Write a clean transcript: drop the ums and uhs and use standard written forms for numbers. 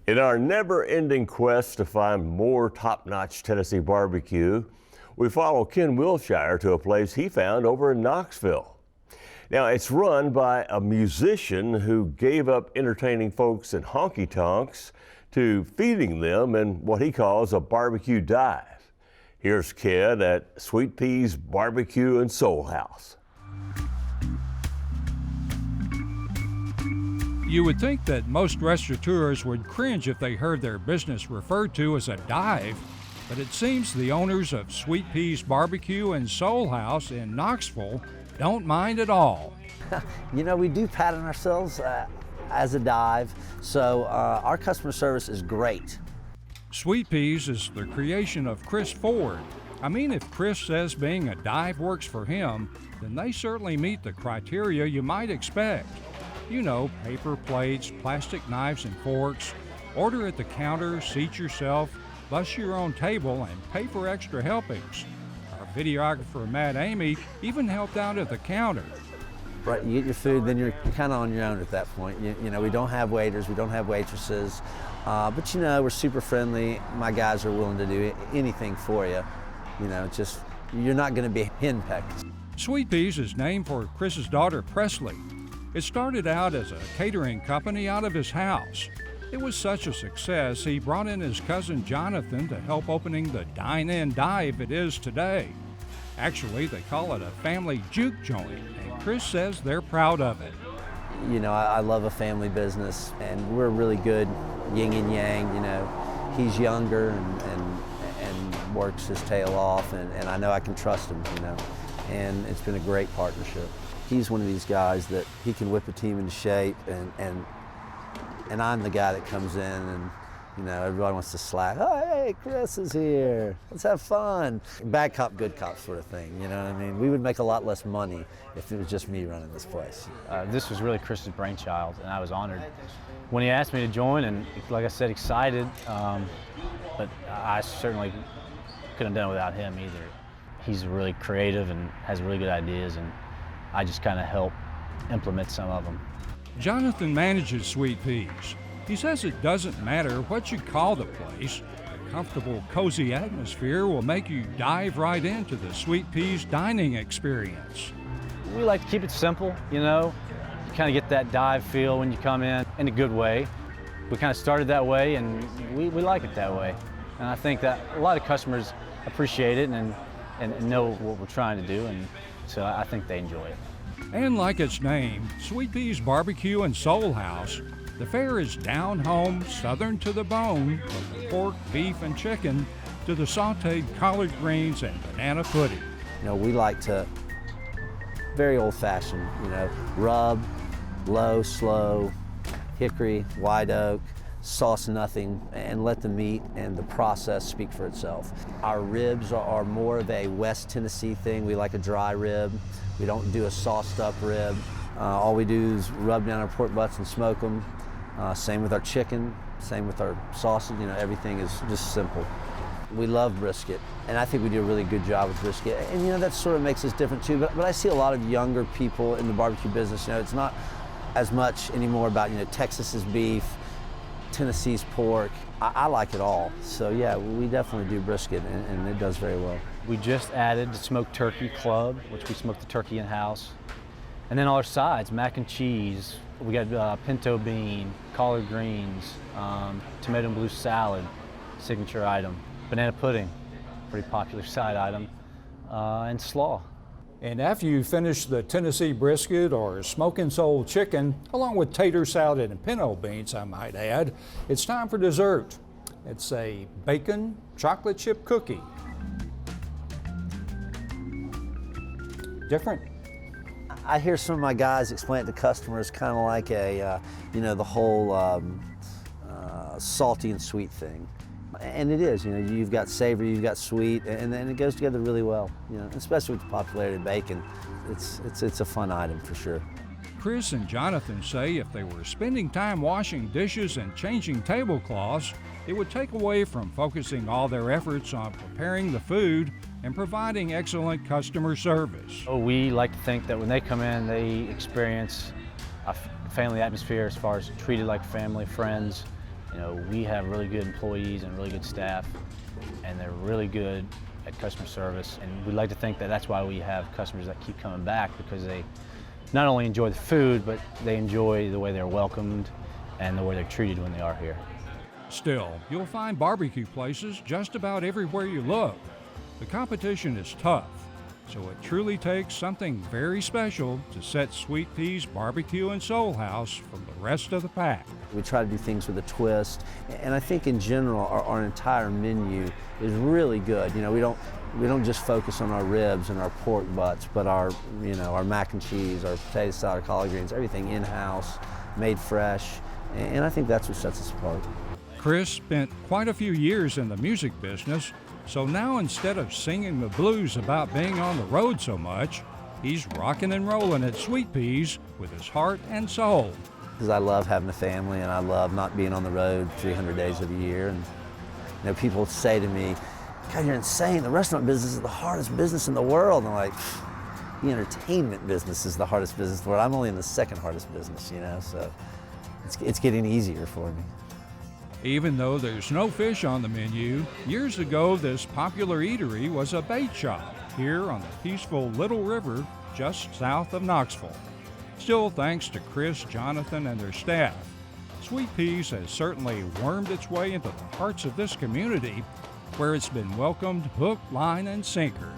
In our never-ending quest to find more top-notch Tennessee barbecue, we follow Ken Wilshire to a place he found over in Knoxville. Now, it's run by a musician who gave up entertaining folks in honky tonks to feeding them in what he calls a barbecue dive. Here's Ken at Sweet Pea's Barbecue and Soul House. You would think that most restaurateurs would cringe if they heard their business referred to as a dive, but it seems the owners of Sweet Pea's Barbecue and Soul House in Knoxville don't mind at all. You know, we do pattern ourselves as a dive, so our customer service is great. Sweet Pea's is the creation of Chris Ford. I mean, if Chris says being a dive works for him, then they certainly meet the criteria you might expect. You know, paper plates, plastic knives and forks, order at the counter, seat yourself, bus your own table, and pay for extra helpings. Our videographer, Matt Amy, even helped out at the counter. Right, you get your food, then you're kind of on your own at that point. You know, we don't have waiters, we don't have waitresses, but you know, we're super friendly. My guys are willing to do anything for you. You know, just, you're not going to be henpecked. Sweet Pea's is named for Chris's daughter, Presley. It started out as a catering company out of his house. It was such a success, he brought in his cousin Jonathan to help opening the dine-in dive it is today. Actually, they call it a family juke joint, and Chris says they're proud of it. You know, I love a family business, and we're really good yin and yang. You know, he's younger and works his tail off, and I know I can trust him, you know, and it's been a great partnership. He's one of these guys that he can whip a team into shape, and I'm the guy that comes in and, you know, everybody wants to slack. Oh, hey, Chris is here. Let's have fun. Bad cop, good cop sort of thing, you know what I mean? We would make a lot less money if it was just me running this place. This was really Chris's brainchild, and I was honored when he asked me to join, and like I said, excited, but I certainly couldn't have done it without him either. He's really creative and has really good ideas, and I just kind of help implement some of them. Jonathan manages Sweet Pea's. He says it doesn't matter what you call the place. A comfortable, cozy atmosphere will make you dive right into the Sweet Pea's dining experience. We like to keep it simple, you know. You kind of get that dive feel when you come in a good way. We kind of started that way, and we like it that way. And I think that a lot of customers appreciate it and know what we're trying to do, and so I think they enjoy it. And like its name, Sweet Pea's Barbecue and Soul House, the fare is down home, southern to the bone, from the pork, beef, and chicken to the sauteed collard greens and banana pudding. You know, we like to, very old-fashioned, you know, rub, low, slow, hickory, white oak, sauce nothing, and let the meat and the process speak for itself. Our ribs are more of a West Tennessee thing. We like a dry rib. We don't do a sauced up rib. All we do is rub down our pork butts and smoke them. Same with our chicken, same with our sausage, you know, everything is just simple. We love brisket, and I think we do a really good job with brisket. And you know, that sort of makes us different too, but I see a lot of younger people in the barbecue business. You know, it's not as much anymore about, you know, Texas's beef, Tennessee's pork. I like it all. So yeah, we definitely do brisket, and it does very well. We just added the smoked turkey club, which we smoke the turkey in-house. And then all our sides, mac and cheese. We got pinto bean, collard greens, tomato and blue salad, signature item. Banana pudding, pretty popular side item, and slaw. And after you finish the Tennessee brisket or smoking soul chicken, along with tater salad and pinto beans, I might add, it's time for dessert. It's a bacon chocolate chip cookie. Different. I hear some of my guys explain it to customers kind of like a, you know, the whole salty and sweet thing. And it is, you know, you've got savory, you've got sweet, and then it goes together really well, you know, especially with the popularity of bacon. It's a fun item for sure. Chris and Jonathan say if they were spending time washing dishes and changing tablecloths, it would take away from focusing all their efforts on preparing the food and providing excellent customer service. We like to think that when they come in, they experience a family atmosphere as far as treated like family, friends, You know, we have really good employees and really good staff, and they're really good at customer service. And we like to think that that's why we have customers that keep coming back, because they not only enjoy the food, but they enjoy the way they're welcomed and the way they're treated when they are here. Still, you'll find barbecue places just about everywhere you look. The competition is tough, so it truly takes something very special to set Sweet Pea's Barbecue and Soul House from the rest of the pack. We try to do things with a twist, and I think in general our entire menu is really good. You know, we don't just focus on our ribs and our pork butts, but our mac and cheese, our potato salad, collard greens, everything in-house, made fresh, and I think that's what sets us apart. Chris spent quite a few years in the music business, so now instead of singing the blues about being on the road so much, he's rocking and rolling at Sweet Pea's with his heart and soul. Because I love having a family, and I love not being on the road 300 days of the year. And you know, people say to me, "God, you're insane. The restaurant business is the hardest business in the world." And I'm like, the entertainment business is the hardest business in the world. I'm only in the second hardest business, you know, so it's getting easier for me. Even though there's no fish on the menu, years ago this popular eatery was a bait shop here on the peaceful Little River just south of Knoxville. Still, thanks to Chris, Jonathan, and their staff, Sweet Pea's has certainly wormed its way into the hearts of this community, where it's been welcomed hook, line, and sinker.